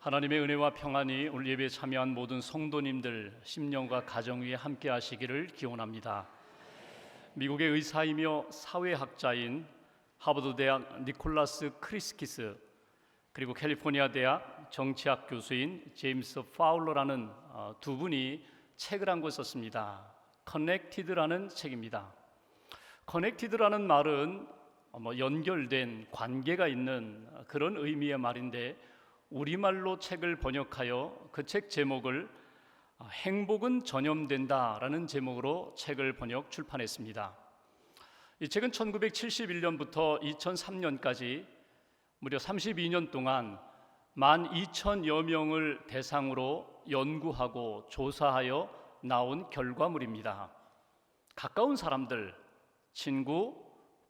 하나님의 은혜와 평안이 오늘 예배에 참여한 모든 성도님들 심령과 가정 위에 함께 하시기를 기원합니다. 미국의 의사이며 사회학자인 하버드 대학 니콜라스 크리스키스, 그리고 캘리포니아 대학 정치학 교수인 제임스 파울러라는 두 분이 책을 한 권 썼습니다. 커넥티드라는 책입니다. 커넥티드라는 말은 연결된, 관계가 있는 그런 의미의 말인데, 우리말로 책을 번역하여 그 책 제목을 행복은 전염된다라는 제목으로 책을 번역 출판했습니다. 이 책은 1971년부터 2003년까지 무려 32년 동안 12,000여 명을 대상으로 연구하고 조사하여 나온 결과물입니다. 가까운 사람들, 친구,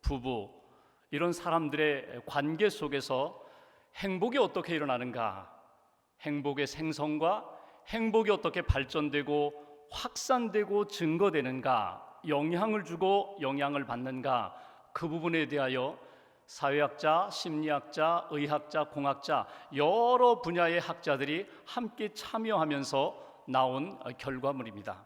부부, 이런 사람들의 관계 속에서 행복이 어떻게 일어나는가, 행복의 생성과 행복이 어떻게 발전되고 확산되고 증거되는가, 영향을 주고 영향을 받는가, 그 부분에 대하여 사회학자, 심리학자, 의학자, 공학자, 여러 분야의 학자들이 함께 참여하면서 나온 결과물입니다.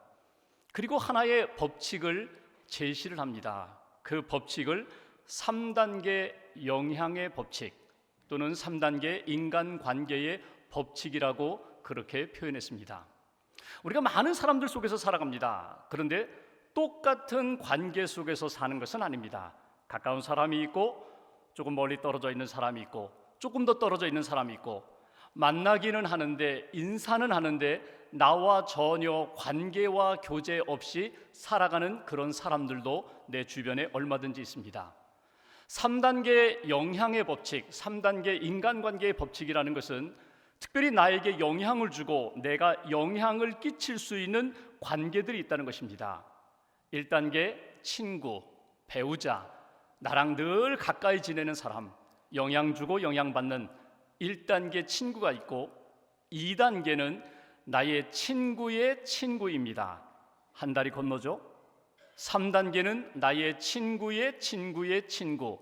그리고 하나의 법칙을 제시를 합니다. 그 법칙을 3단계 영향의 법칙 또는 3단계 인간관계의 법칙이라고 그렇게 표현했습니다. 우리가 많은 사람들 속에서 살아갑니다. 그런데 똑같은 관계 속에서 사는 것은 아닙니다. 가까운 사람이 있고, 조금 멀리 떨어져 있는 사람이 있고, 조금 더 떨어져 있는 사람이 있고, 만나기는 하는데, 인사는 하는데 나와 전혀 관계와 교제 없이 살아가는 그런 사람들도 내 주변에 얼마든지 있습니다. 3단계 영향의 법칙, 3단계 인간관계의 법칙이라는 것은 특별히 나에게 영향을 주고 내가 영향을 끼칠 수 있는 관계들이 있다는 것입니다. 1단계 친구, 배우자, 나랑 늘 가까이 지내는 사람, 영향 주고 영향받는 1단계 친구가 있고, 2단계는 나의 친구의 친구입니다. 한 다리 건너죠. 3단계는 나의 친구의 친구의 친구,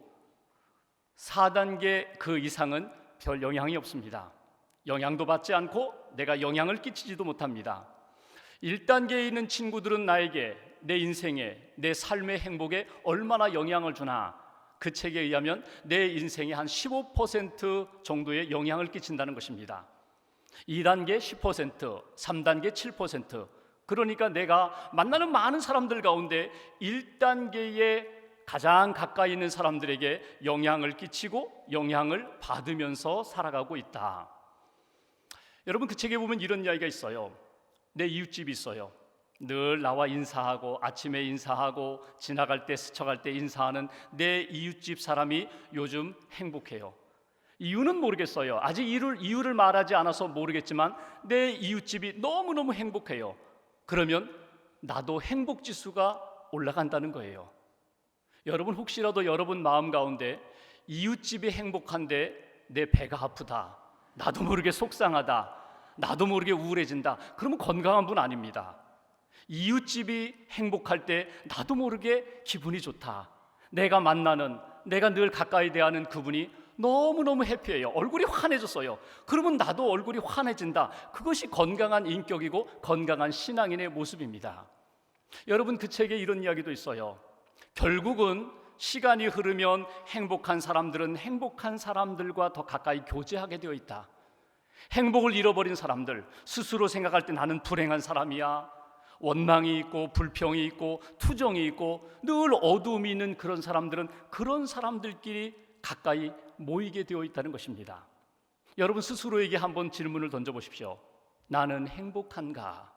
4단계 그 이상은 별 영향이 없습니다. 영향도 받지 않고 내가 영향을 끼치지도 못합니다. 1단계에 있는 친구들은 나에게, 내 인생에, 내 삶의 행복에 얼마나 영향을 주나, 그 책에 의하면 내 인생에 한 15% 정도의 영향을 끼친다는 것입니다. 2단계 10%, 3단계 7%, 그러니까 내가 만나는 많은 사람들 가운데 1단계에 가장 가까이 있는 사람들에게 영향을 끼치고 영향을 받으면서 살아가고 있다. 여러분, 그 책에 보면 이런 이야기가 있어요. 내 이웃집이 있어요. 늘 나와 인사하고, 아침에 인사하고, 지나갈 때 스쳐갈 때 인사하는 내 이웃집 사람이 요즘 행복해요. 이유는 모르겠어요. 아직 이유를 말하지 않아서 모르겠지만 내 이웃집이 너무너무 행복해요. 그러면 나도 행복지수가 올라간다는 거예요. 여러분, 혹시라도 여러분 마음 가운데 이웃집이 행복한데 내 배가 아프다, 나도 모르게 속상하다, 나도 모르게 우울해진다, 그러면 건강한 분 아닙니다. 이웃집이 행복할 때 나도 모르게 기분이 좋다, 내가 만나는, 내가 늘 가까이 대하는 그분이 너무너무 해피해요. 얼굴이 환해졌어요. 그러면 나도 얼굴이 환해진다. 그것이 건강한 인격이고 건강한 신앙인의 모습입니다. 여러분, 그 책에 이런 이야기도 있어요. 결국은 시간이 흐르면 행복한 사람들은 행복한 사람들과 더 가까이 교제하게 되어 있다. 행복을 잃어버린 사람들, 스스로 생각할 때 나는 불행한 사람이야, 원망이 있고 불평이 있고 투정이 있고 늘 어두움이 있는 그런 사람들은 그런 사람들끼리 가까이 모이게 되어 있다는 것입니다. 여러분, 스스로에게 한번 질문을 던져보십시오. 나는 행복한가?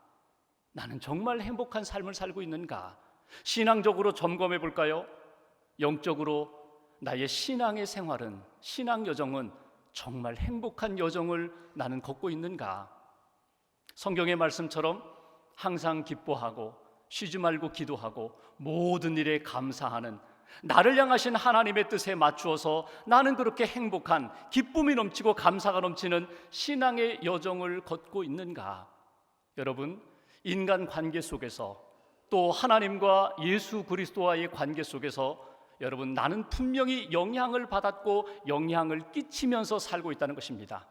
나는 정말 행복한 삶을 살고 있는가? 신앙적으로 점검해 볼까요? 영적으로 나의 신앙의 생활은, 신앙 여정은 정말 행복한 여정을 나는 걷고 있는가? 성경의 말씀처럼 항상 기뻐하고 쉬지 말고 기도하고 모든 일에 감사하는, 나를 향하신 하나님의 뜻에 맞추어서 나는 그렇게 행복한, 기쁨이 넘치고 감사가 넘치는 신앙의 여정을 걷고 있는가? 여러분, 인간관계 속에서, 또 하나님과 예수 그리스도와의 관계 속에서 여러분, 나는 분명히 영향을 받았고 영향을 끼치면서 살고 있다는 것입니다.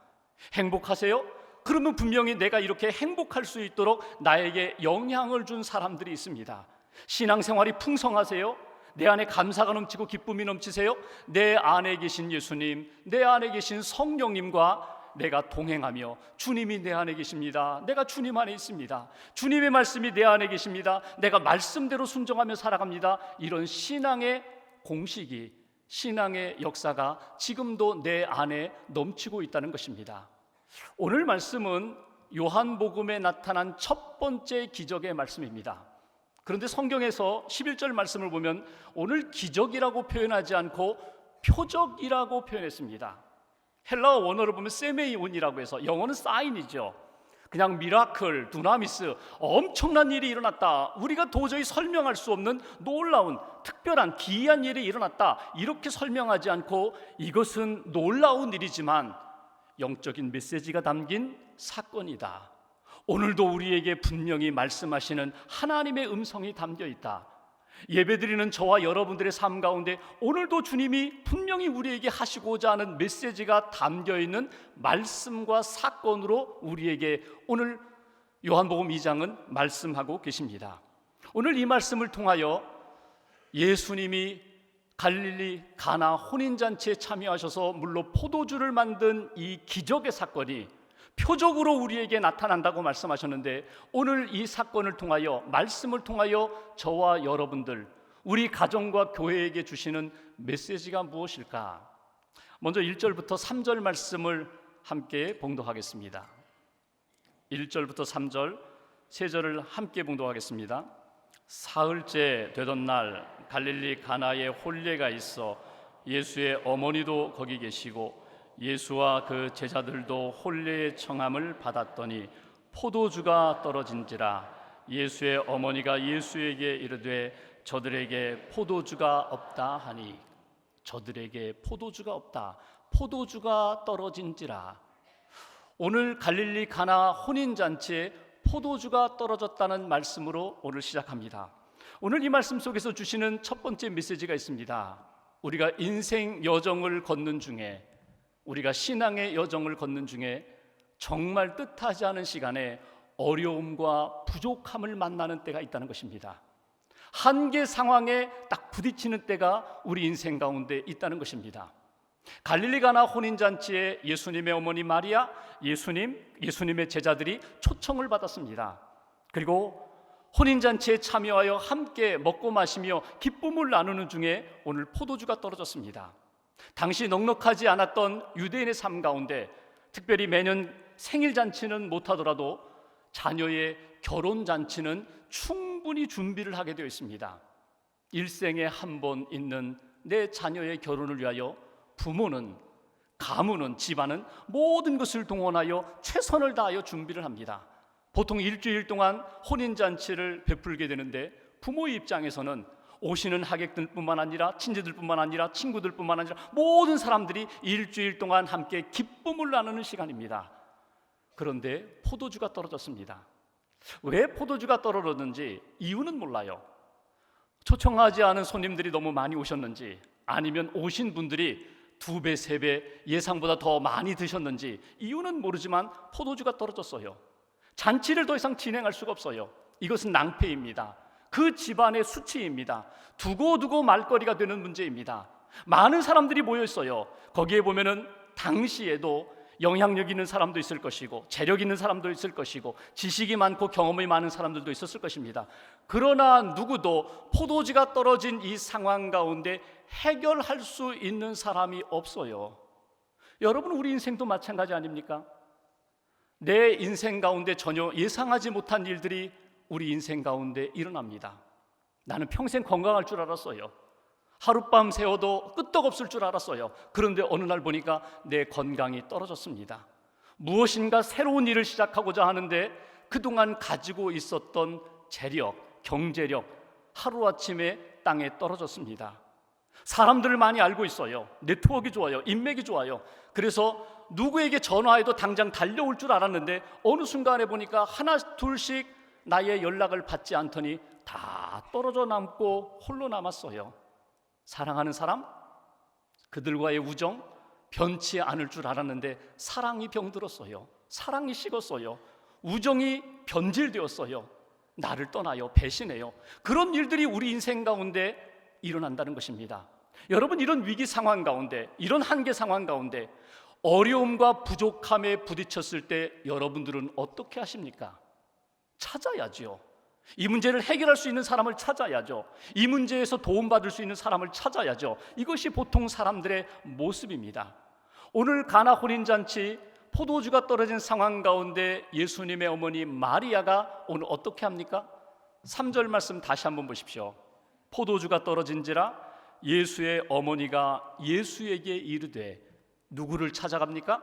행복하세요? 그러면 분명히 내가 이렇게 행복할 수 있도록 나에게 영향을 준 사람들이 있습니다. 신앙생활이 풍성하세요? 내 안에 감사가 넘치고 기쁨이 넘치세요? 내 안에 계신 예수님, 내 안에 계신 성령님과 내가 동행하며 주님이 내 안에 계십니다. 내가 주님 안에 있습니다. 주님의 말씀이 내 안에 계십니다. 내가 말씀대로 순종하며 살아갑니다. 이런 신앙의 공식이, 신앙의 역사가 지금도 내 안에 넘치고 있다는 것입니다. 오늘 말씀은 요한복음에 나타난 첫 번째 기적의 말씀입니다. 그런데 성경에서 11절 말씀을 보면 오늘 기적이라고 표현하지 않고 표적이라고 표현했습니다. 헬라어 원어를 보면 세메이온이라고 해서, 영어는 사인이죠. 그냥 미라클, 두나미스, 엄청난 일이 일어났다, 우리가 도저히 설명할 수 없는 놀라운 특별한 기이한 일이 일어났다, 이렇게 설명하지 않고 이것은 놀라운 일이지만 영적인 메시지가 담긴 사건이다, 오늘도 우리에게 분명히 말씀하시는 하나님의 음성이 담겨 있다, 예배드리는 저와 여러분들의 삶 가운데 오늘도 주님이 분명히 우리에게 하시고자 하는 메시지가 담겨 있는 말씀과 사건으로 우리에게 오늘 요한복음 2장은 말씀하고 계십니다. 오늘 이 말씀을 통하여 예수님이 갈릴리 가나 혼인잔치에 참여하셔서 물로 포도주를 만든 이 기적의 사건이 표적으로 우리에게 나타난다고 말씀하셨는데, 오늘 이 사건을 통하여, 말씀을 통하여 저와 여러분들, 우리 가정과 교회에게 주시는 메시지가 무엇일까? 먼저 1절부터 3절 말씀을 함께 봉독하겠습니다. 1절부터 3절 세 절을 함께 봉독하겠습니다. 사흘째 되던 날 갈릴리 가나에 혼례가 있어 예수의 어머니도 거기 계시고 예수와 그 제자들도 혼례의 청함을 받았더니 포도주가 떨어진지라 예수의 어머니가 예수에게 이르되 저들에게 포도주가 없다 하니, 저들에게 포도주가 없다, 포도주가 떨어진지라. 오늘 갈릴리 가나 혼인잔치에 포도주가 떨어졌다는 말씀으로 오늘 시작합니다. 오늘 이 말씀 속에서 주시는 첫 번째 메시지가 있습니다. 우리가 인생 여정을 걷는 중에, 우리가 신앙의 여정을 걷는 중에 정말 뜻하지 않은 시간에 어려움과 부족함을 만나는 때가 있다는 것입니다. 한계 상황에 딱 부딪히는 때가 우리 인생 가운데 있다는 것입니다. 갈릴리 가나 혼인잔치에 예수님의 어머니 마리아, 예수님의 제자들이 초청을 받았습니다. 그리고 혼인잔치에 참여하여 함께 먹고 마시며 기쁨을 나누는 중에 오늘 포도주가 떨어졌습니다. 당시 넉넉하지 않았던 유대인의 삶 가운데 특별히 매년 생일잔치는 못하더라도 자녀의 결혼잔치는 충분히 준비를 하게 되어 있습니다. 일생에 한 번 있는 내 자녀의 결혼을 위하여 부모는, 가문은, 집안은 모든 것을 동원하여 최선을 다하여 준비를 합니다. 보통 일주일 동안 혼인잔치를 베풀게 되는데 부모의 입장에서는 오시는 하객들뿐만 아니라 친지들뿐만 아니라 친구들뿐만 아니라 모든 사람들이 일주일 동안 함께 기쁨을 나누는 시간입니다. 그런데 포도주가 떨어졌습니다. 왜 포도주가 떨어졌는지 이유는 몰라요. 초청하지 않은 손님들이 너무 많이 오셨는지, 아니면 오신 분들이 2배, 3배 예상보다 더 많이 드셨는지 이유는 모르지만 포도주가 떨어졌어요. 잔치를 더 이상 진행할 수가 없어요. 이것은 낭패입니다. 그 집안의 수치입니다. 두고 말거리가 되는 문제입니다. 많은 사람들이 모여 있어요. 거기에 보면은 당시에도 영향력 있는 사람도 있을 것이고 재력 있는 사람도 있을 것이고 지식이 많고 경험이 많은 사람들도 있었을 것입니다. 그러나 누구도 포도주가 떨어진 이 상황 가운데 해결할 수 있는 사람이 없어요. 여러분, 우리 인생도 마찬가지 아닙니까? 내 인생 가운데 전혀 예상하지 못한 일들이 우리 인생 가운데 일어납니다. 나는 평생 건강할 줄 알았어요. 하룻밤 새워도 끄떡없을 줄 알았어요. 그런데 어느 날 보니까 내 건강이 떨어졌습니다. 무엇인가 새로운 일을 시작하고자 하는데 그동안 가지고 있었던 재력, 경제력 하루아침에 땅에 떨어졌습니다. 사람들을 많이 알고 있어요. 네트워크가 좋아요. 인맥이 좋아요. 그래서 누구에게 전화해도 당장 달려올 줄 알았는데 어느 순간에 보니까 하나 둘씩 나의 연락을 받지 않더니 다 떨어져 남고 홀로 남았어요. 사랑하는 사람, 그들과의 우정, 변치 않을 줄 알았는데 사랑이 병들었어요. 사랑이 식었어요. 우정이 변질되었어요. 나를 떠나요. 배신해요. 그런 일들이 우리 인생 가운데 일어난다는 것입니다. 여러분, 이런 위기 상황 가운데, 이런 한계 상황 가운데 어려움과 부족함에 부딪혔을 때 여러분들은 어떻게 하십니까? 찾아야죠. 이 문제를 해결할 수 있는 사람을 찾아야죠. 이 문제에서 도움받을 수 있는 사람을 찾아야죠. 이것이 보통 사람들의 모습입니다. 오늘 가나 혼인잔치, 포도주가 떨어진 상황 가운데 예수님의 어머니 마리아가 오늘 어떻게 합니까? 3절 말씀 다시 한번 보십시오. 포도주가 떨어진지라 예수의 어머니가 예수에게 이르되, 누구를 찾아갑니까?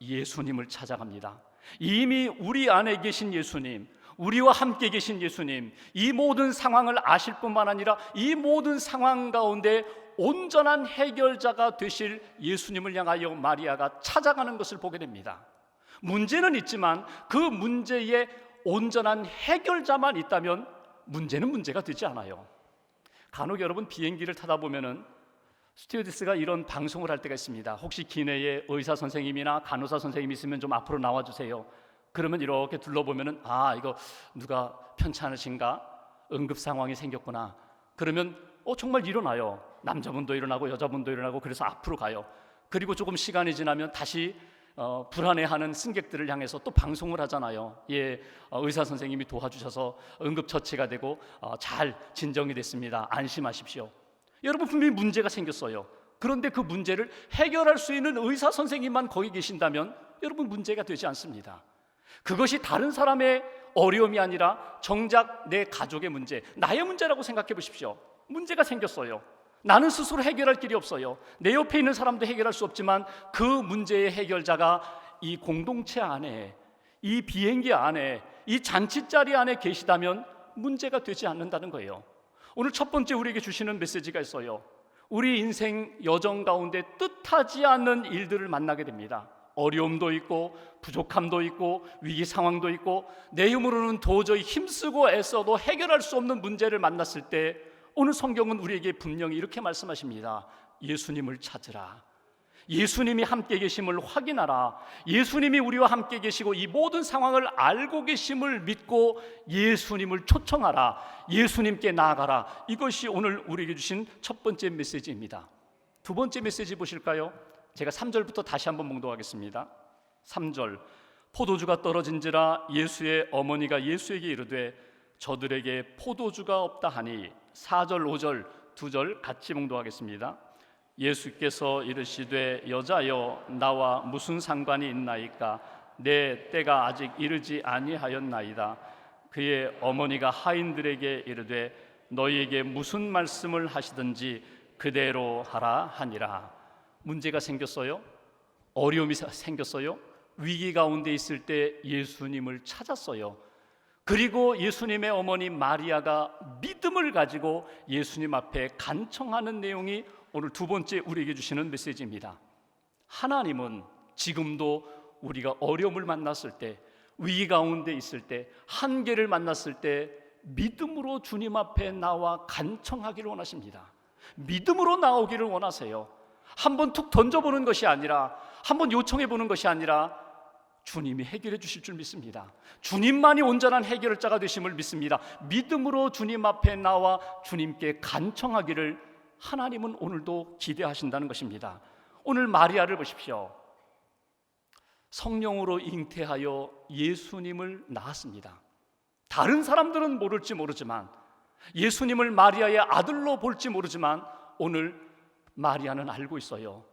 예수님을 찾아갑니다. 이미 우리 안에 계신 예수님, 우리와 함께 계신 예수님, 이 모든 상황을 아실 뿐만 아니라 이 모든 상황 가운데 온전한 해결자가 되실 예수님을 향하여 마리아가 찾아가는 것을 보게 됩니다. 문제는 있지만 그 문제에 온전한 해결자만 있다면 문제는 문제가 되지 않아요. 간혹 여러분, 비행기를 타다 보면은 스튜어디스가 이런 방송을 할 때가 있습니다. 혹시 기내에 의사 선생님이나 간호사 선생님이 있으면 좀 앞으로 나와주세요. 그러면 이렇게 둘러보면은, 아, 이거 누가 편찮으신가? 응급 상황이 생겼구나. 그러면 정말 일어나요. 남자분도 일어나고 여자분도 일어나고, 그래서 앞으로 가요. 그리고 조금 시간이 지나면 다시 불안해하는 승객들을 향해서 또 방송을 하잖아요. 예, 의사 선생님이 도와주셔서 응급처치가 되고 잘 진정이 됐습니다. 안심하십시오. 여러분, 분명히 문제가 생겼어요. 그런데 그 문제를 해결할 수 있는 의사 선생님만 거기 계신다면 여러분, 문제가 되지 않습니다. 그것이 다른 사람의 어려움이 아니라 정작 내 가족의 문제, 나의 문제라고 생각해 보십시오. 문제가 생겼어요. 나는 스스로 해결할 길이 없어요. 내 옆에 있는 사람도 해결할 수 없지만 그 문제의 해결자가 이 공동체 안에, 이 비행기 안에, 이 잔치자리 안에 계시다면 문제가 되지 않는다는 거예요. 오늘 첫 번째 우리에게 주시는 메시지가 있어요. 우리 인생 여정 가운데 뜻하지 않는 일들을 만나게 됩니다. 어려움도 있고 부족함도 있고 위기 상황도 있고 내 힘으로는 도저히 힘쓰고 애써도 해결할 수 없는 문제를 만났을 때 오늘 성경은 우리에게 분명히 이렇게 말씀하십니다. 예수님을 찾으라. 예수님이 함께 계심을 확인하라. 예수님이 우리와 함께 계시고 이 모든 상황을 알고 계심을 믿고 예수님을 초청하라. 예수님께 나아가라. 이것이 오늘 우리에게 주신 첫 번째 메시지입니다. 두 번째 메시지 보실까요? 제가 3절부터 다시 한번 봉독하겠습니다. 3절, 포도주가 떨어진지라 예수의 어머니가 예수에게 이르되 저들에게 포도주가 없다 하니. 4절, 5절, 2절 같이 봉독하겠습니다. 예수께서 이르시되 여자여 나와 무슨 상관이 있나이까? 내 때가 아직 이르지 아니하였나이다. 그의 어머니가 하인들에게 이르되 너희에게 무슨 말씀을 하시든지 그대로 하라 하니라. 문제가 생겼어요. 어려움이 생겼어요. 위기 가운데 있을 때 예수님을 찾았어요. 그리고 예수님의 어머니 마리아가 믿음을 가지고 예수님 앞에 간청하는 내용이 오늘 두 번째 우리에게 주시는 메시지입니다. 하나님은 지금도 우리가 어려움을 만났을 때, 위기 가운데 있을 때, 한계를 만났을 때 믿음으로 주님 앞에 나와 간청하기를 원하십니다. 믿음으로 나오기를 원하세요. 한번 툭 던져보는 것이 아니라, 한번 요청해보는 것이 아니라 주님이 해결해 주실 줄 믿습니다. 주님만이 온전한 해결자가 되심을 믿습니다. 믿음으로 주님 앞에 나와 주님께 간청하기를 하나님은 오늘도 기대하신다는 것입니다. 오늘 마리아를 보십시오. 성령으로 잉태하여 예수님을 낳았습니다. 다른 사람들은 모를지 모르지만, 예수님을 마리아의 아들로 볼지 모르지만 오늘 마리아는 알고 있어요.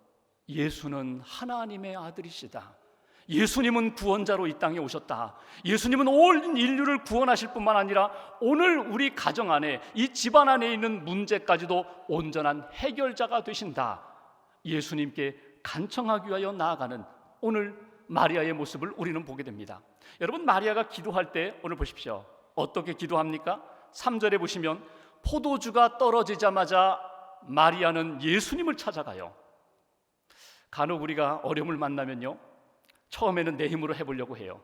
예수는 하나님의 아들이시다. 예수님은 구원자로 이 땅에 오셨다. 예수님은 온 인류를 구원하실 뿐만 아니라 오늘 우리 가정 안에, 이 집안 안에 있는 문제까지도 온전한 해결자가 되신다. 예수님께 간청하기 위하여 나아가는 오늘 마리아의 모습을 우리는 보게 됩니다. 여러분, 마리아가 기도할 때 오늘 보십시오. 어떻게 기도합니까? 3절에 보시면 포도주가 떨어지자마자 마리아는 예수님을 찾아가요. 간혹 우리가 어려움을 만나면요, 처음에는 내 힘으로 해보려고 해요.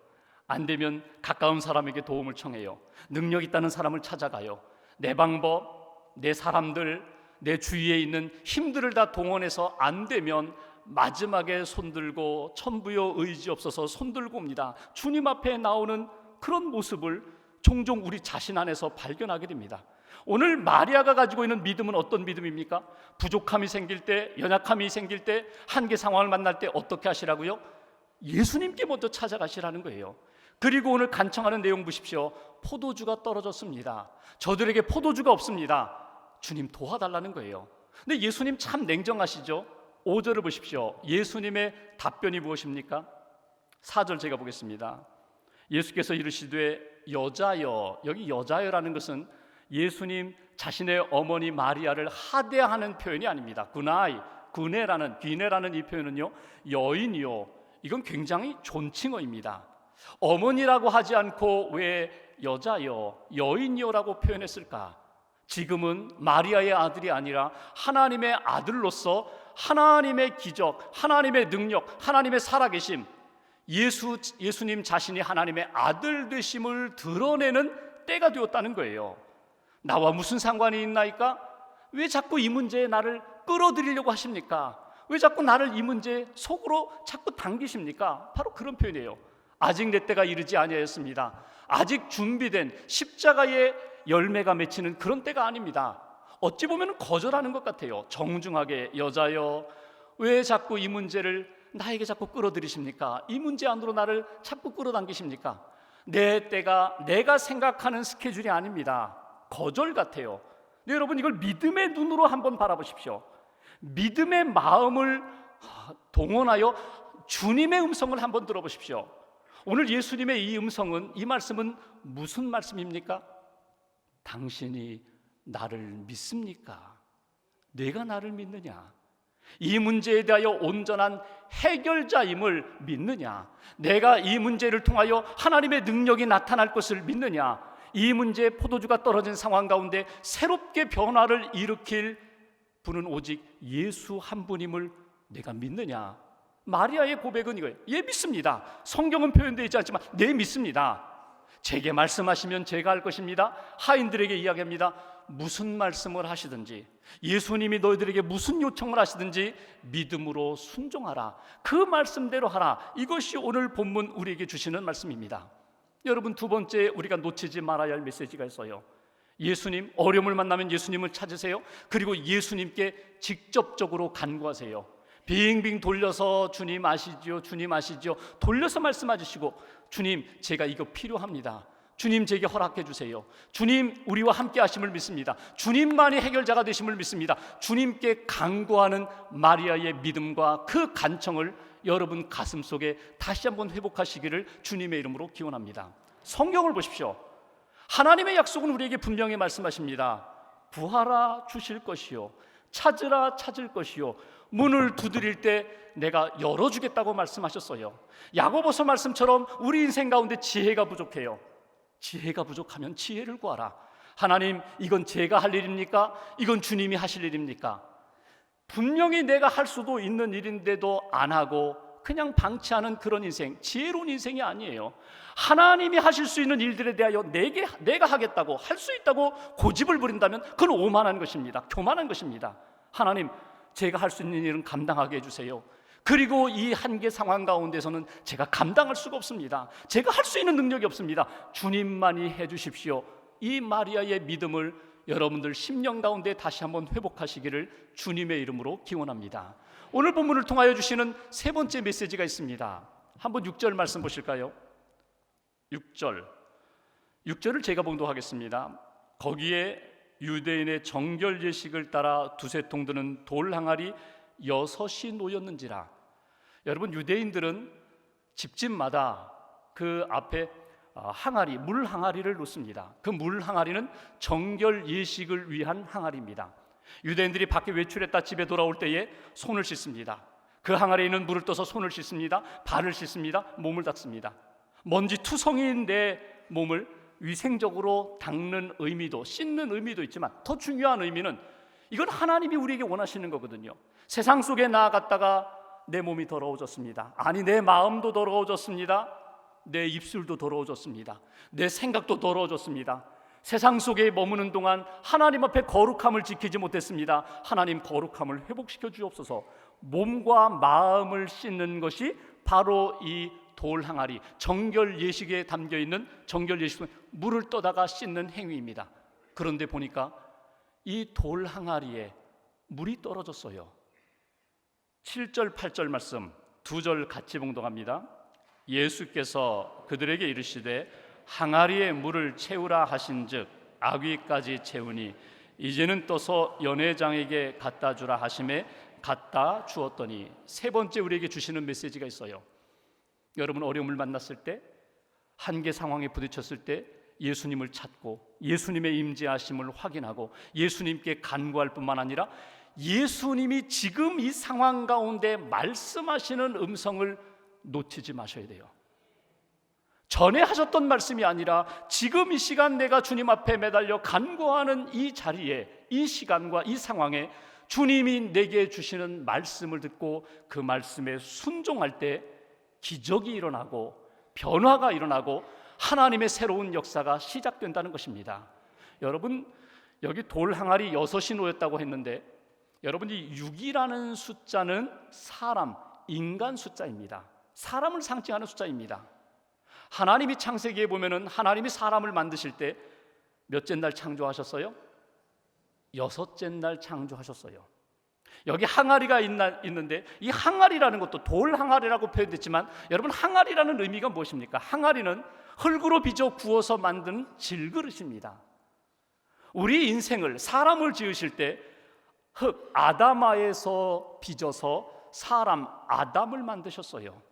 안 되면 가까운 사람에게 도움을 청해요. 능력 있다는 사람을 찾아가요. 내 방법, 내 사람들, 내 주위에 있는 힘들을 다 동원해서 안 되면 마지막에 손들고 천부여 의지없어서 손들고 옵니다. 주님 앞에 나오는 그런 모습을 종종 우리 자신 안에서 발견하게 됩니다. 오늘 마리아가 가지고 있는 믿음은 어떤 믿음입니까? 부족함이 생길 때, 연약함이 생길 때, 한계 상황을 만날 때 어떻게 하시라고요? 예수님께 먼저 찾아가시라는 거예요. 그리고 오늘 간청하는 내용 보십시오. 포도주가 떨어졌습니다. 저들에게 포도주가 없습니다. 주님 도와달라는 거예요. 근데 예수님 참 냉정하시죠? 5절을 보십시오. 예수님의 답변이 무엇입니까? 4절 제가 보겠습니다. 예수께서 이르시되 여자여, 여기 여자여라는 것은 예수님 자신의 어머니 마리아를 하대하는 표현이 아닙니다. 귀네라는 이 표현은요, 여인이요, 이건 굉장히 존칭어입니다. 어머니라고 하지 않고 왜 여자여, 여인이여라고 표현했을까? 지금은 마리아의 아들이 아니라 하나님의 아들로서 하나님의 기적, 하나님의 능력, 하나님의 살아계심, 예수님 자신이 하나님의 아들 되심을 드러내는 때가 되었다는 거예요. 나와 무슨 상관이 있나이까? 왜 자꾸 이 문제에 나를 끌어들이려고 하십니까? 왜 자꾸 나를 이 문제 속으로 자꾸 당기십니까? 바로 그런 표현이에요. 아직 내 때가 이르지 아니하였습니다. 아직 준비된 십자가의 열매가 맺히는 그런 때가 아닙니다. 어찌 보면 거절하는 것 같아요. 정중하게 여자여, 왜 자꾸 이 문제를 나에게 자꾸 끌어들이십니까? 이 문제 안으로 나를 자꾸 끌어당기십니까? 내 때가 내가 생각하는 스케줄이 아닙니다. 거절 같아요. 네, 여러분, 이걸 믿음의 눈으로 한번 바라보십시오. 믿음의 마음을 동원하여 주님의 음성을 한번 들어보십시오. 오늘 예수님의 이 음성은, 이 말씀은 무슨 말씀입니까? 당신이 나를 믿습니까? 내가 나를 믿느냐? 이 문제에 대하여 온전한 해결자임을 믿느냐? 내가 이 문제를 통하여 하나님의 능력이 나타날 것을 믿느냐? 이 문제에 포도주가 떨어진 상황 가운데 새롭게 변화를 일으킬 분은 오직 예수 한 분임을 내가 믿느냐? 마리아의 고백은 이거예요. 예, 믿습니다. 성경은 표현되어 있지 않지만 네, 믿습니다. 제게 말씀하시면 제가 할 것입니다. 하인들에게 이야기합니다. 무슨 말씀을 하시든지, 예수님이 너희들에게 무슨 요청을 하시든지 믿음으로 순종하라. 그 말씀대로 하라. 이것이 오늘 본문 우리에게 주시는 말씀입니다. 여러분, 두 번째 우리가 놓치지 말아야 할 메시지가 있어요. 예수님, 어려움을 만나면 예수님을 찾으세요. 그리고 예수님께 직접적으로 간구하세요. 빙빙 돌려서 주님 아시지요, 주님 아시지요, 돌려서 말씀하시고, 주님 제가 이거 필요합니다. 주님 제게 허락해 주세요. 주님 우리와 함께 하심을 믿습니다. 주님만이 해결자가 되심을 믿습니다. 주님께 간구하는 마리아의 믿음과 그 간청을 여러분 가슴속에 다시 한번 회복하시기를 주님의 이름으로 기원합니다. 성경을 보십시오. 하나님의 약속은 우리에게 분명히 말씀하십니다. 구하라 주실 것이요, 찾으라 찾을 것이요, 문을 두드릴 때 내가 열어주겠다고 말씀하셨어요. 야고보서 말씀처럼 우리 인생 가운데 지혜가 부족해요. 지혜가 부족하면 지혜를 구하라. 하나님, 이건 제가 할 일입니까? 이건 주님이 하실 일입니까? 분명히 내가 할 수도 있는 일인데도 안 하고 그냥 방치하는 그런 인생, 지혜로운 인생이 아니에요. 하나님이 하실 수 있는 일들에 대하여 내가 하겠다고, 할 수 있다고 고집을 부린다면 그건 오만한 것입니다. 교만한 것입니다. 하나님, 제가 할 수 있는 일은 감당하게 해주세요. 그리고 이 한계 상황 가운데서는 제가 감당할 수가 없습니다. 제가 할 수 있는 능력이 없습니다. 주님만이 해주십시오. 이 마리아의 믿음을 여러분들 심령 가운데 다시 한번 회복하시기를 주님의 이름으로 기원합니다. 오늘 본문을 통하여 주시는 세 번째 메시지가 있습니다. 한번 6절 말씀 보실까요? 6절을 제가 봉독하겠습니다. 거기에 유대인의 정결 예식을 따라 두세 통 드는 돌 항아리 6이 놓였는지라. 여러분, 유대인들은 집집마다 그 앞에 항아리, 물 항아리를 놓습니다. 그 물 항아리는 정결 예식을 위한 항아리입니다. 유대인들이 밖에 외출했다 집에 돌아올 때에 손을 씻습니다. 그 항아리에 있는 물을 떠서 손을 씻습니다. 발을 씻습니다. 몸을 닦습니다. 먼지 투성이인 내 몸을 위생적으로 닦는 의미도, 씻는 의미도 있지만 더 중요한 의미는 이건 하나님이 우리에게 원하시는 거거든요. 세상 속에 나아갔다가 내 몸이 더러워졌습니다. 아니, 내 마음도 더러워졌습니다. 내 입술도 더러워졌습니다. 내 생각도 더러워졌습니다. 세상 속에 머무는 동안 하나님 앞에 거룩함을 지키지 못했습니다. 하나님, 거룩함을 회복시켜 주옵소서. 몸과 마음을 씻는 것이 바로 이 돌 항아리, 정결 예식에 담겨 있는 정결 예식은 물을 떠다가 씻는 행위입니다. 그런데 보니까 이 돌 항아리에 물이 떨어졌어요. 7절 8절 말씀 두 절 같이 봉독합니다. 예수께서 그들에게 이르시되 항아리에 물을 채우라 하신즉 아귀까지 채우니 이제는 떠서 연회장에게 갖다 주라 하심에 갖다 주었더니, 세 번째 우리에게 주시는 메시지가 있어요. 여러분, 어려움을 만났을 때, 한계 상황에 부딪혔을 때 예수님을 찾고 예수님의 임재하심을 확인하고 예수님께 간구할 뿐만 아니라 예수님이 지금 이 상황 가운데 말씀하시는 음성을 놓치지 마셔야 돼요. 전에 하셨던 말씀이 아니라 지금 이 시간 내가 주님 앞에 매달려 간구하는 이 자리에, 이 시간과 이 상황에 주님이 내게 주시는 말씀을 듣고 그 말씀에 순종할 때 기적이 일어나고 변화가 일어나고 하나님의 새로운 역사가 시작된다는 것입니다. 여러분, 여기 돌 항아리 6이 놓였다고 했는데, 여러분, 이 6이라는 숫자는 사람, 인간 숫자입니다. 사람을 상징하는 숫자입니다. 하나님이 창세기에 보면은 하나님이 사람을 만드실 때 몇째 날 창조하셨어요? 6째 날 창조하셨어요. 여기 항아리가 있는데 이 항아리라는 것도 돌 항아리라고 표현됐지만, 여러분, 항아리라는 의미가 무엇입니까? 항아리는 흙으로 빚어 구워서 만든 질그릇입니다. 우리 인생을, 사람을 지으실 때 흙 아담아에서 빚어서 사람 아담을 만드셨어요.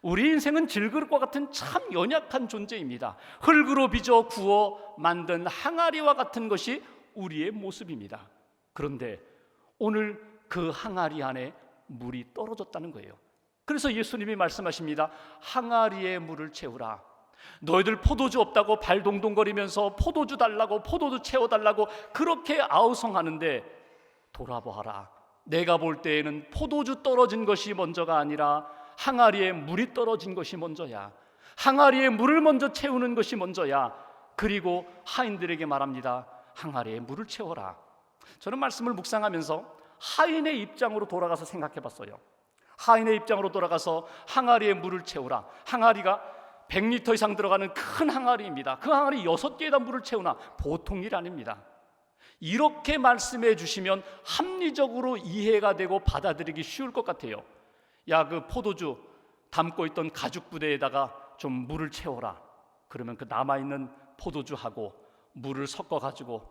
우리 인생은 질그릇과 같은 참 연약한 존재입니다. 흙으로 빚어 구워 만든 항아리와 같은 것이 우리의 모습입니다. 그런데 오늘 그 항아리 안에 물이 떨어졌다는 거예요. 그래서 예수님이 말씀하십니다. 항아리에 물을 채우라. 너희들 포도주 없다고 발 동동거리면서 포도주 달라고, 포도주 채워달라고 그렇게 아우성하는데 돌아보아라. 내가 볼 때에는 포도주 떨어진 것이 먼저가 아니라 항아리에 물이 떨어진 것이 먼저야. 항아리에 물을 먼저 채우는 것이 먼저야. 그리고 하인들에게 말합니다. 항아리에 물을 채워라. 저는 말씀을 묵상하면서 하인의 입장으로 돌아가서 생각해 봤어요. 하인의 입장으로 돌아가서 항아리에 물을 채우라. 항아리가 100리터 이상 들어가는 큰 항아리입니다. 그 항아리 6개에다 물을 채우나 보통 일 아닙니다. 이렇게 말씀해 주시면 합리적으로 이해가 되고 받아들이기 쉬울 것 같아요. 야, 그 포도주 담고 있던 가죽 부대에다가 좀 물을 채워라. 그러면 그 남아있는 포도주하고 물을 섞어가지고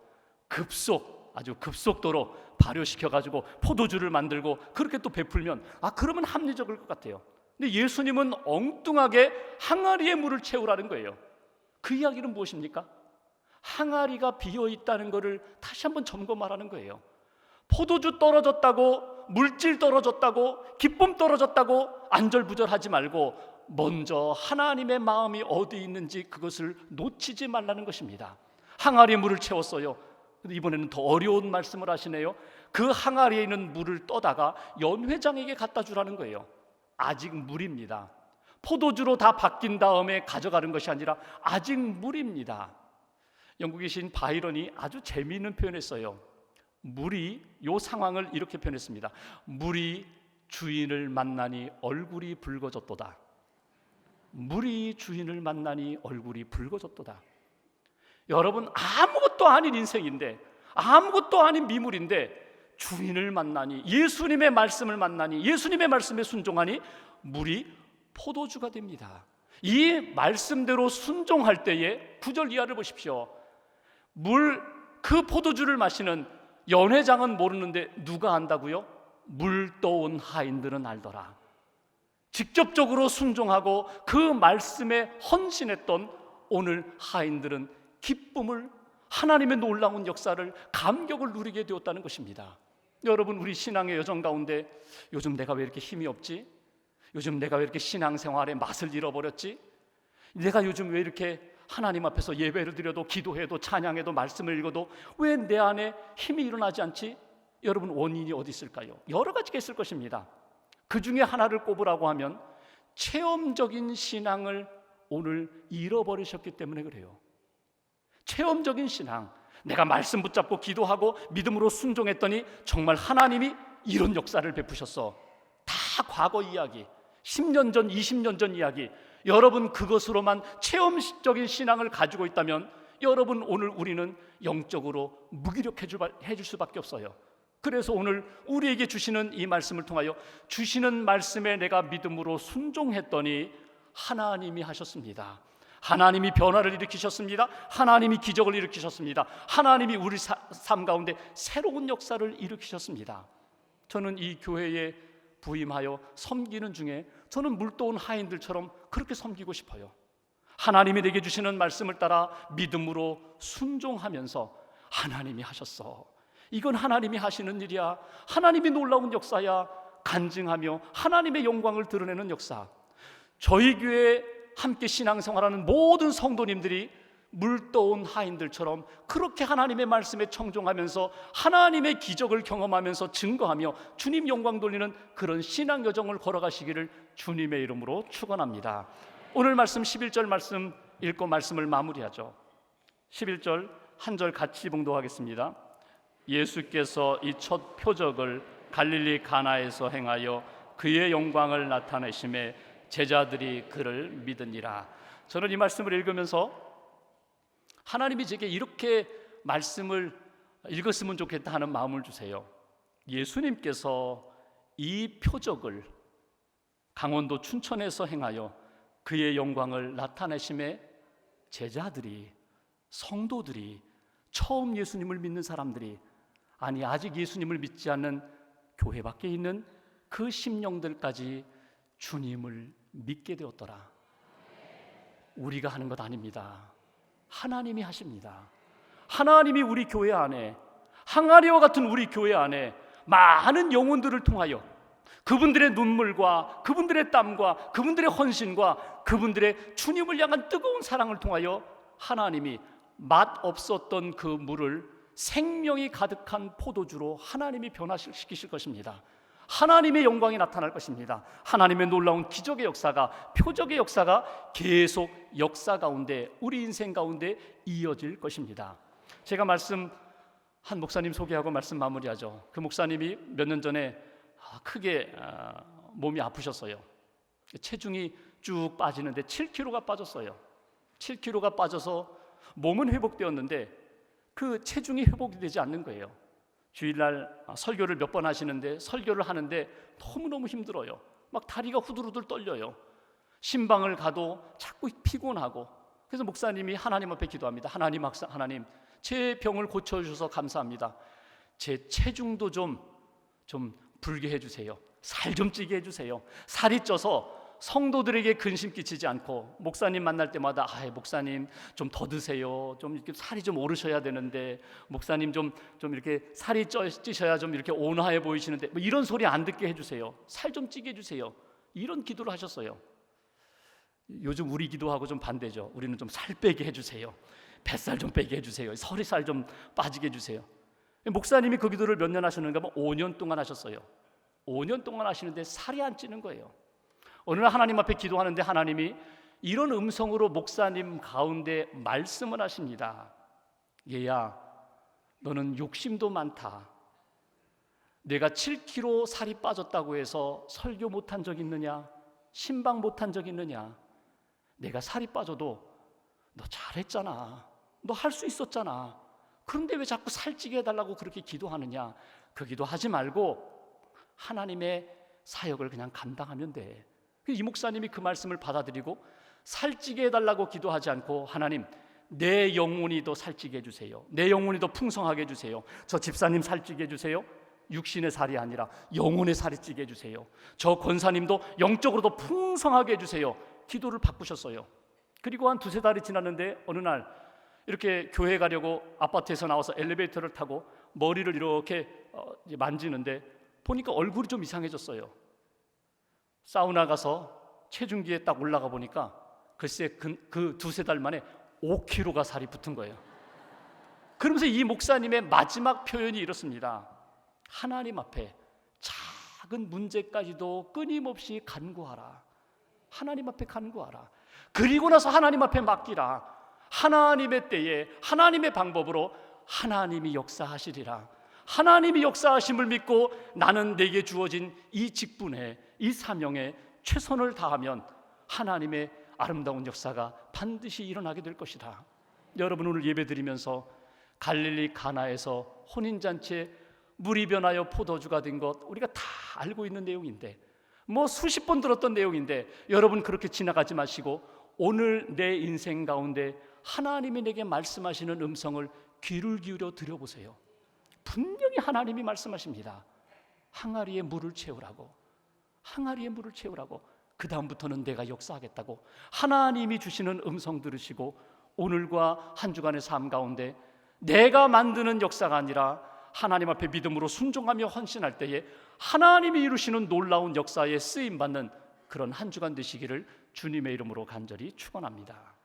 아주 급속도로 발효시켜가지고 포도주를 만들고 그렇게 또 베풀면, 그러면 합리적일 것 같아요. 근데 예수님은 엉뚱하게 항아리에 물을 채우라는 거예요. 그 이야기는 무엇입니까? 항아리가 비어있다는 것을 다시 한번 점검하라는 거예요. 포도주 떨어졌다고, 물질 떨어졌다고, 기쁨 떨어졌다고 안절부절하지 말고 먼저 하나님의 마음이 어디 있는지 그것을 놓치지 말라는 것입니다. 항아리에 물을 채웠어요. 근데 이번에는 더 어려운 말씀을 하시네요. 그 항아리에 있는 물을 떠다가 연회장에게 갖다 주라는 거예요. 아직 물입니다. 포도주로 다 바뀐 다음에 가져가는 것이 아니라 아직 물입니다. 영국의 시인 바이런이 아주 재미있는 표현했어요. 물이, 이 상황을 이렇게 표현했습니다. 물이 주인을 만나니 얼굴이 붉어졌도다. 물이 주인을 만나니 얼굴이 붉어졌도다. 여러분, 아무것도 아닌 인생인데, 아무것도 아닌 미물인데 주인을 만나니, 예수님의 말씀을 만나니, 예수님의 말씀에 순종하니 물이 포도주가 됩니다. 이 말씀대로 순종할 때에 9절 이하를 보십시오. 그 포도주를 마시는 연회장은 모르는데 누가 안다고요? 물 떠온 하인들은 알더라. 직접적으로 순종하고 그 말씀에 헌신했던 오늘 하인들은 기쁨을, 하나님의 놀라운 역사를, 감격을 누리게 되었다는 것입니다. 여러분, 우리 신앙의 여정 가운데 요즘 내가 왜 이렇게 힘이 없지? 요즘 내가 왜 이렇게 신앙생활의 맛을 잃어버렸지? 내가 요즘 왜 이렇게 하나님 앞에서 예배를 드려도, 기도해도, 찬양해도, 말씀을 읽어도 왜 내 안에 힘이 일어나지 않지? 여러분, 원인이 어디 있을까요? 여러 가지가 있을 것입니다. 그 중에 하나를 꼽으라고 하면 체험적인 신앙을 오늘 잃어버리셨기 때문에 그래요. 체험적인 신앙, 내가 말씀 붙잡고 기도하고 믿음으로 순종했더니 정말 하나님이 이런 역사를 베푸셨어. 다 과거 이야기, 10년 전, 20년 전 이야기. 여러분 그것으로만 체험적인 신앙을 가지고 있다면 여러분 오늘 우리는 영적으로 무기력해질 수밖에 없어요. 그래서 오늘 우리에게 주시는 이 말씀을 통하여 주시는 말씀에 내가 믿음으로 순종했더니 하나님이 하셨습니다. 하나님이 변화를 일으키셨습니다. 하나님이 기적을 일으키셨습니다. 하나님이 우리 삶 가운데 새로운 역사를 일으키셨습니다. 저는 이 교회에 부임하여 섬기는 중에 저는 물도온 하인들처럼 그렇게 섬기고 싶어요. 하나님이 내게 주시는 말씀을 따라 믿음으로 순종하면서 하나님이 하셨어, 이건 하나님이 하시는 일이야, 하나님이 놀라운 역사야 간증하며 하나님의 영광을 드러내는 역사. 저희 교회에 함께 신앙생활하는 모든 성도님들이 물떠온 하인들처럼 그렇게 하나님의 말씀에 청종하면서 하나님의 기적을 경험하면서 증거하며 주님 영광 돌리는 그런 신앙 여정을 걸어가시기를 주님의 이름으로 축원합니다. 오늘 말씀 11절 말씀 읽고 말씀을 마무리하죠. 11절 한 절 같이 봉독하겠습니다. 예수께서 이 첫 표적을 갈릴리 가나에서 행하여 그의 영광을 나타내심에 제자들이 그를 믿으니라. 저는 이 말씀을 읽으면서 하나님이 제게 이렇게 말씀을 읽었으면 좋겠다 하는 마음을 주세요. 예수님께서 이 표적을 강원도 춘천에서 행하여 그의 영광을 나타내심에 제자들이, 성도들이, 처음 예수님을 믿는 사람들이, 아니 아직 예수님을 믿지 않는 교회 밖에 있는 그 심령들까지 주님을 믿게 되었더라. 우리가 하는 것 아닙니다. 하나님이 하십니다. 하나님이 우리 교회 안에, 항아리와 같은 우리 교회 안에 많은 영혼들을 통하여 그분들의 눈물과 그분들의 땀과 그분들의 헌신과 그분들의 주님을 향한 뜨거운 사랑을 통하여 하나님이 맛 없었던 그 물을 생명이 가득한 포도주로 하나님이 변화시키실 것입니다. 하나님의 영광이 나타날 것입니다. 하나님의 놀라운 기적의 역사가, 표적의 역사가 계속 역사 가운데, 우리 인생 가운데 이어질 것입니다. 제가 한 목사님 소개하고 말씀 마무리하죠. 그 목사님이 몇 년 전에 크게 몸이 아프셨어요. 체중이 쭉 빠지는데 7kg가 빠졌어요. 7kg가 빠져서 몸은 회복되었는데 그 체중이 회복이 되지 않는 거예요. 주일날 설교를 몇 번 하시는데 설교를 하는데 너무너무 힘들어요. 막 다리가 후들후들 떨려요. 신방을 가도 자꾸 피곤하고. 그래서 목사님이 하나님 앞에 기도합니다. 하나님, 제 병을 고쳐주셔서 감사합니다. 제 체중도 좀 불게 해주세요. 살 좀 찌게 해주세요. 살이 쪄서 성도들에게 근심 끼치지 않고 목사님 만날 때마다 목사님 좀 더 드세요. 좀 이렇게 살이 좀 오르셔야 되는데 목사님 좀 이렇게 살이 찌셔야 좀 이렇게 온화해 보이시는데 뭐 이런 소리 안 듣게 해주세요. 살 좀 찌게 해주세요. 이런 기도를 하셨어요. 요즘 우리 기도하고 좀 반대죠. 우리는 좀 살 빼게 해주세요. 뱃살 좀 빼게 해주세요. 서리살 좀 빠지게 해주세요. 목사님이 그 기도를 몇 년 하셨는가 하면 5년 동안 하셨어요. 5년 동안 하시는데 살이 안 찌는 거예요. 어느 날 하나님 앞에 기도하는데 하나님이 이런 음성으로 목사님 가운데 말씀을 하십니다. 얘야, 너는 욕심도 많다. 내가 7kg 살이 빠졌다고 해서 설교 못한 적 있느냐? 신방 못한 적 있느냐? 내가 살이 빠져도 너 잘했잖아. 너 할 수 있었잖아. 그런데 왜 자꾸 살찌게 해달라고 그렇게 기도하느냐? 그 기도하지 말고 하나님의 사역을 그냥 감당하면 돼. 이 목사님이 그 말씀을 받아들이고 살찌게 해달라고 기도하지 않고 하나님, 내 영혼이 더 살찌게 해주세요. 내 영혼이 더 풍성하게 해주세요. 저 집사님 살찌게 해주세요. 육신의 살이 아니라 영혼의 살이 찌게 해주세요. 저 권사님도 영적으로 더 풍성하게 해주세요. 기도를 바꾸셨어요. 그리고 한 2-3달이 지났는데 어느 날 이렇게 교회 가려고 아파트에서 나와서 엘리베이터를 타고 머리를 이렇게 만지는데 보니까 얼굴이 좀 이상해졌어요. 사우나 가서 체중기에 딱 올라가 보니까 글쎄 그 2-3달 만에 5kg가 살이 붙은 거예요. 그러면서 이 목사님의 마지막 표현이 이렇습니다. 하나님 앞에 작은 문제까지도 끊임없이 간구하라. 하나님 앞에 간구하라. 그리고 나서 하나님 앞에 맡기라. 하나님의 때에 하나님의 방법으로 하나님이 역사하시리라. 하나님이 역사하심을 믿고 나는 내게 주어진 이 직분에, 이 사명에 최선을 다하면 하나님의 아름다운 역사가 반드시 일어나게 될 것이다. 여러분, 오늘 예배드리면서 갈릴리 가나에서 혼인잔치에 물이 변하여 포도주가 된 것 우리가 다 알고 있는 내용인데, 뭐 수십 번 들었던 내용인데, 여러분 그렇게 지나가지 마시고 오늘 내 인생 가운데 하나님이 내게 말씀하시는 음성을 귀를 기울여 들여보세요. 분명히 하나님이 말씀하십니다. 항아리에 물을 채우라고, 항아리에 물을 채우라고. 그 다음부터는 내가 역사하겠다고. 하나님이 주시는 음성 들으시고 오늘과 한 주간의 삶 가운데 내가 만드는 역사가 아니라 하나님 앞에 믿음으로 순종하며 헌신할 때에 하나님이 이루시는 놀라운 역사에 쓰임받는 그런 한 주간 되시기를 주님의 이름으로 간절히 축원합니다.